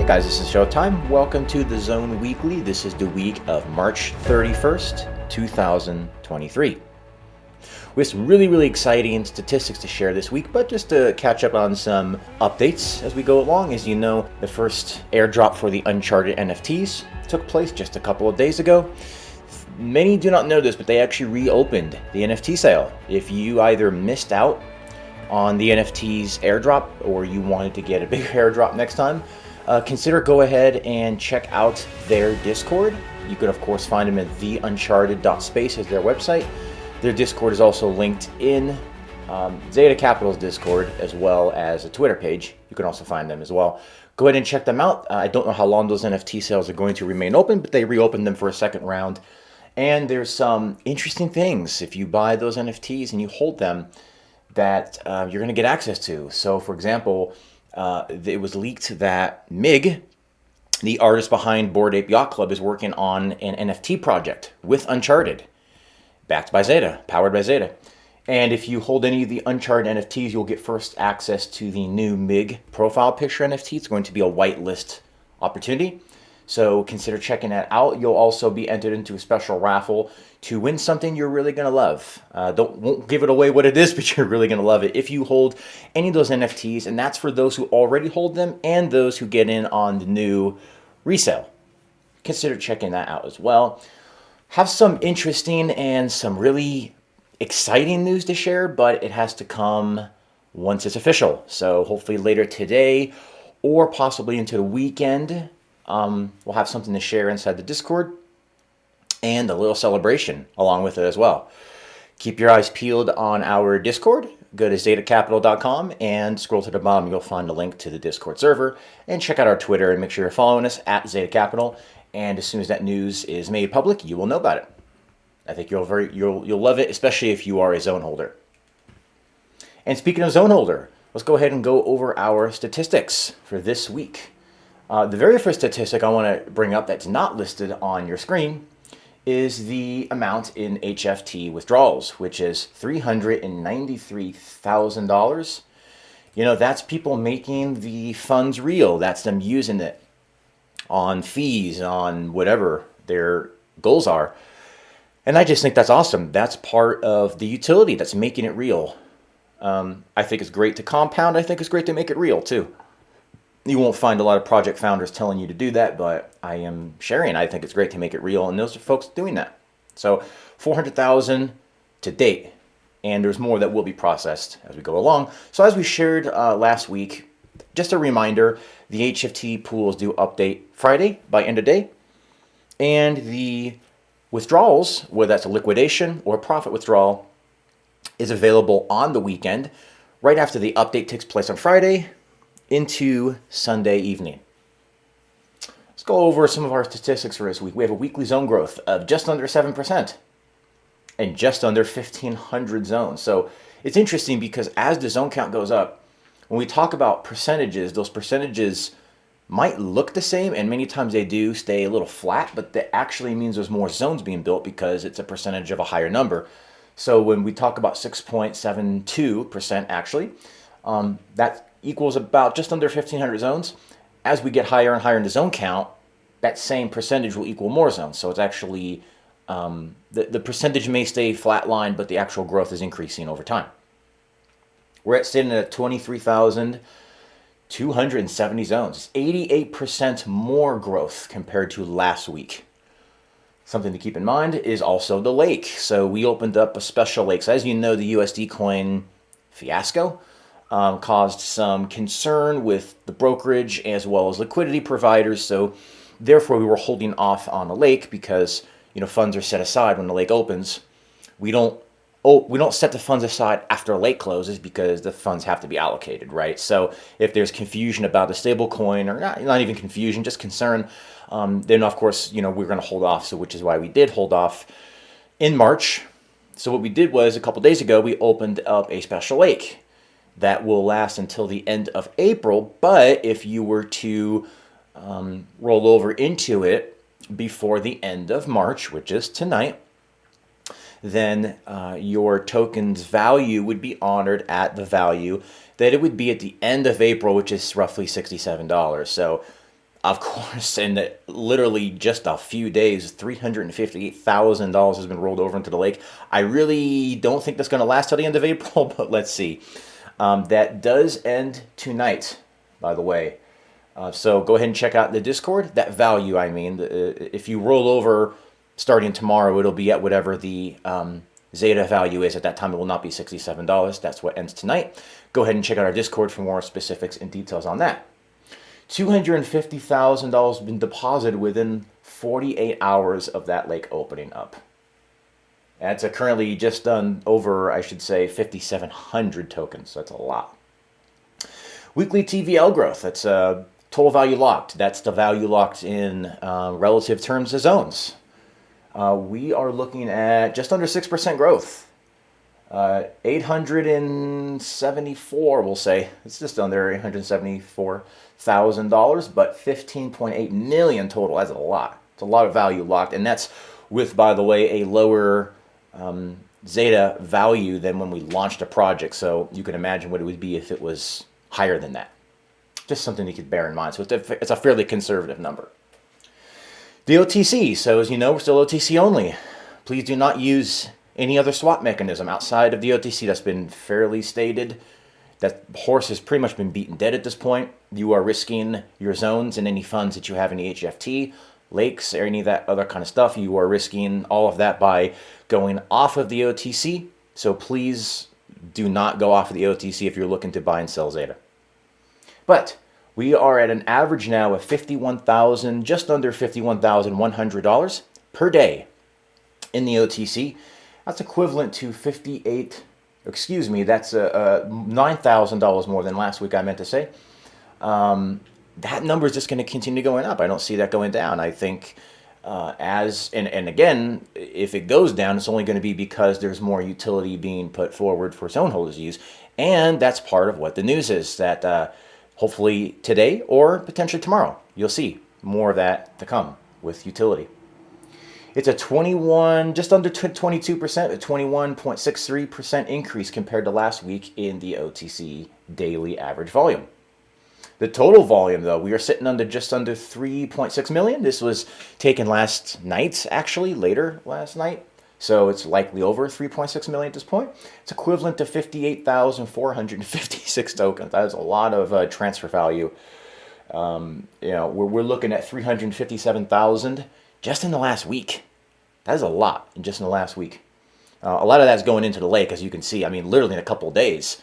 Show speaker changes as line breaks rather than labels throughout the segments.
Hey guys, this is Showtime. Welcome to the Zone Weekly. This is the week of March 31st, 2023. We have some really exciting statistics to share this week, but just to catch up on some updates as we go along. As you know, the first airdrop for the Uncharted NFTs took place just a couple of days ago. Many do not know this, but they actually reopened the NFT sale. If you either missed out on the NFTs airdrop or you wanted to get a bigger airdrop next time, consider go ahead and check out their Discord. You can of course find them at theuncharted.space as their website. Their Discord is also linked in XETA Capital's Discord, as well as a Twitter page. You can also find them as well. Go ahead and check them out. I don't know how long those NFT sales are going to remain open, but they reopened them for a second round. And there's some interesting things if you buy those NFTs and you hold them that you're going to get access to. So for example, it was leaked that Mig, the artist behind Bored Ape Yacht Club, is working on an NFT project with Uncharted, backed by XETA, powered by XETA. And if you hold any of the Uncharted NFTs, you'll get first access to the new Mig profile picture NFT. It's going to be a whitelist opportunity, so consider checking that out. You'll also be entered into a special raffle to win something you're really going to love. Won't give it away what it is, but you're really going to love it if you hold any of those NFTs, and that's for those who already hold them and those who get in on the new resale. Consider checking that out as well. Have some interesting and some really exciting news to share, but it has to come once it's official. So hopefully later today or possibly into the weekend, we'll have something to share inside the Discord and a little celebration along with it as well. Keep your eyes peeled on our Discord. Go to xetacapital.com and scroll to the bottom. You'll find a link to the Discord server, and check out our Twitter and make sure you're following us at XETA Capital. And as soon as that news is made public, you will know about it. I think you'll love it, especially if you are a zone holder. And speaking of zone holder, let's go ahead and go over our statistics for this week. The very first statistic I want to bring up that's not listed on your screen is the amount in HFT withdrawals, which is $393,000. You know, that's people making the funds real. That's them using it on fees, on whatever their goals are. And I just think that's awesome. That's part of the utility that's making it real. I think it's great to compound. I think it's great to make it real too. You won't find a lot of project founders telling you to do that, but I am sharing. I think it's great to make it real, and those are folks doing that. So 400,000 to date, and there's more that will be processed as we go along. So as we shared last week, just a reminder, the HFT pools do update Friday by end of day, and the withdrawals, whether that's a liquidation or a profit withdrawal, is available on the weekend right after the update takes place on Friday into Sunday evening. Let's go over some of our statistics for this week. We have a weekly zone growth of just under 7% and just under 1,500 zones. So it's interesting because as the zone count goes up, when we talk about percentages, those percentages might look the same, and many times they do stay a little flat, but that actually means there's more zones being built because it's a percentage of a higher number. So when we talk about 6.72% actually, that equals about just under 1,500 zones. As we get higher and higher in the zone count, that same percentage will equal more zones. So it's actually, the percentage may stay flatline, but the actual growth is increasing over time. We're sitting at 23,270 zones. 88% more growth compared to last week. Something to keep in mind is also the lake. So we opened up a special lake. So as you know, the USD coin fiasco caused some concern with the brokerage as well as liquidity providers. So therefore we were holding off on the lake because, you know, funds are set aside when the lake opens. We don't set the funds aside after a lake closes because the funds have to be allocated, right? So if there's confusion about the stable coin, or not even confusion, just concern, then of course, you know, we're going to hold off. So which is why we did hold off in March. So what we did was a couple days ago, we opened up a special lake that will last until the end of April. But if you were to roll over into it before the end of March, which is tonight, then your token's value would be honored at the value that it would be at the end of April, which is roughly $67. So Of course, in literally just a few days, $358,000 has been rolled over into the lake. I really don't think that's going to last till the end of April, but let's see. That does end tonight, by the way. So go ahead and check out the Discord. That value, I mean, if you roll over starting tomorrow, it'll be at whatever the XETA value is. At that time, it will not be $67. That's what ends tonight. Go ahead and check out our Discord for more specifics and details on that. $250,000 been deposited within 48 hours of that lake opening up. That's currently just done over, I should say, 5,700 tokens. That's a lot. Weekly TVL growth. That's total value locked. That's the value locked in relative terms to zones. We are looking at just under 6% growth. 874, we'll say. It's just under $874,000, but 15.8 million total. That's a lot. It's a lot of value locked, and that's with, by the way, a lower XETA value than when we launched a project. So you can imagine what it would be if it was higher than that. Just something you could bear in mind. So it's a fairly conservative number. The OTC. So as you know, we're still OTC only. Please do not use any other swap mechanism outside of the OTC. That's been fairly stated. That horse has pretty much been beaten dead at this point. You are risking your zones and any funds that you have in the HFT, lakes, or any of that other kind of stuff. You are risking all of that by going off of the OTC. So please do not go off of the OTC if you're looking to buy and sell XETA. But we are at an average now of $51,000, just under $51,100 per day in the OTC. That's equivalent to that's $9,000 more than last week, I meant to say. That number is just going to continue going up. I don't see that going down. I think and again, if it goes down, it's only going to be because there's more utility being put forward for zone holders to use. And that's part of what the news is, that hopefully today or potentially tomorrow, you'll see more of that to come with utility. It's a just under 22%, a 21.63% increase compared to last week in the OTC daily average volume. The total volume, though, we are sitting just under 3.6 million. This was taken last night, actually, later last night. So it's likely over 3.6 million at this point. It's equivalent to 58,456 tokens. That is a lot of transfer value. We're looking at 357,000 just in the last week. That is a lot just in the last week. A lot of that's going into the lake, as you can see. I mean, literally in a couple of days.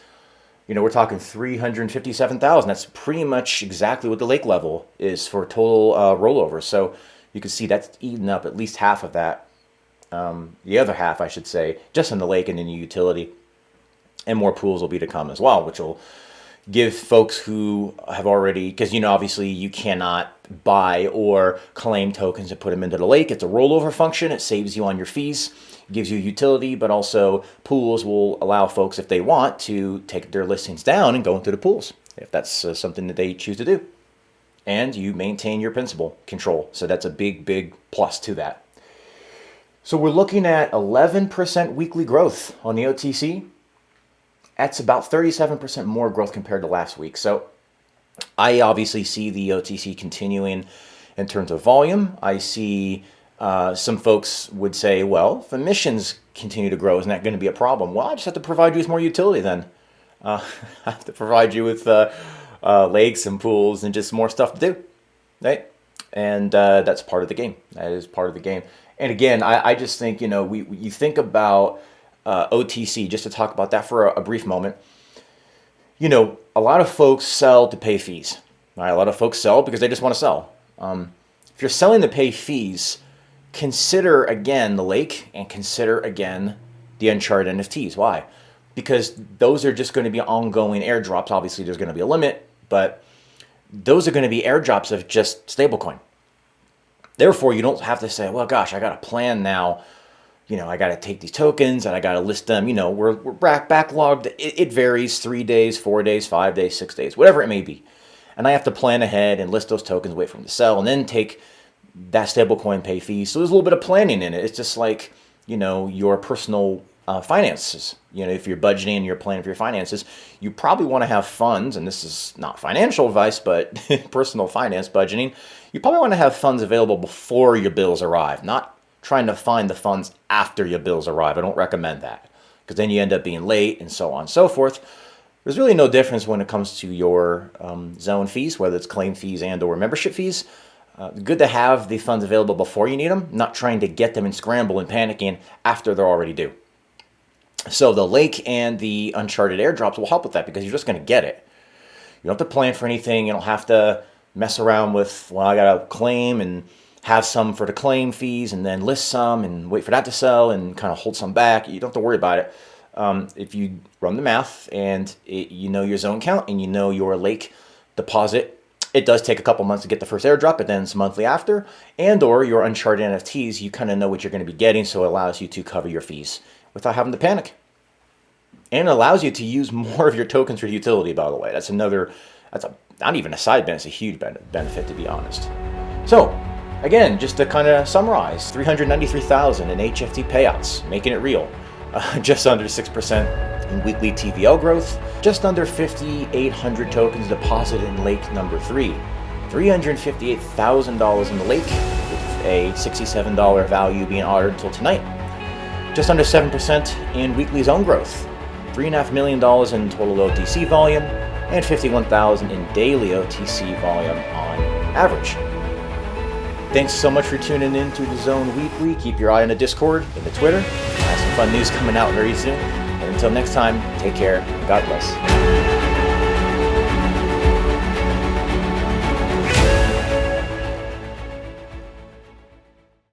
We're talking 357,000. That's pretty much exactly what the lake level is for total rollover. So you can see that's eating up at least half of that. The other half, I should say, just in the lake and in the utility. And more pools will be to come as well, which will give folks who have already, because obviously you cannot buy or claim tokens and put them into the lake. It's a rollover function. It saves you on your fees, gives you utility, but also pools will allow folks, if they want, to take their listings down and go into the pools, if that's something that they choose to do. And you maintain your principal control. So that's a big, big plus to that. So we're looking at 11% weekly growth on the OTC. That's about 37% more growth compared to last week. So I obviously see the OTC continuing in terms of volume. I see some folks would say, well, if emissions continue to grow, isn't that going to be a problem? Well, I just have to provide you with more utility then. I have to provide you with lakes and pools and just more stuff to do, right? And that's part of the game. That is part of the game. And again, I just think, you think about OTC, just to talk about that for a brief moment. A lot of folks sell to pay fees. Right? A lot of folks sell because they just want to sell. If you're selling to pay fees, consider again the lake and consider again the Uncharted NFTs. Why? Because those are just going to be ongoing airdrops. Obviously, there's going to be a limit, but those are going to be airdrops of just stablecoin. Therefore, you don't have to say, well, gosh, I got a plan now. I got to take these tokens and I got to list them. We're backlogged. It varies 3 days, 4 days, 5 days, 6 days, whatever it may be. And I have to plan ahead and list those tokens, wait for them to sell, and then take that stablecoin pay fee. So there's a little bit of planning in it. It's just like, your personal finances. If you're budgeting and you're planning for your finances, you probably want to have funds, and this is not financial advice, but personal finance budgeting. You probably want to have funds available before your bills arrive, not trying to find the funds after your bills arrive. I don't recommend that, because then you end up being late and so on and so forth. There's really no difference when it comes to your zone fees, whether it's claim fees and or membership fees. Good to have the funds available before you need them, not trying to get them and scramble and panicking after they're already due. So the lake and the Uncharted airdrops will help with that, because you're just going to get it. You don't have to plan for anything. You don't have to mess around with, well, I got to claim and have some for the claim fees and then list some and wait for that to sell and kind of hold some back. You don't have to worry about it. If you run the math and you know your zone count and you know your lake deposit, it does take a couple months to get the first airdrop, but then it's monthly after. And or your Uncharted NFTs, you kind of know what you're going to be getting, so it allows you to cover your fees without having to panic. And it allows you to use more of your tokens for utility, by the way. That's not even a side benefit, it's a huge benefit, to be honest. So, again, just to kind of summarize, 393,000 in HFT payouts, making it real. Just under 6% in weekly TVL growth, just under 5,800 tokens deposited in lake number 3, $358,000 in the lake, with a $67 value being ordered until tonight. Just under 7% in weekly zone growth, $3.5 million in total OTC volume, and 51,000 in daily OTC volume on average. Thanks so much for tuning in to the Zone Weekly. Keep your eye on the Discord and the Twitter. Some fun news coming out very soon. And until next time, take care. God bless.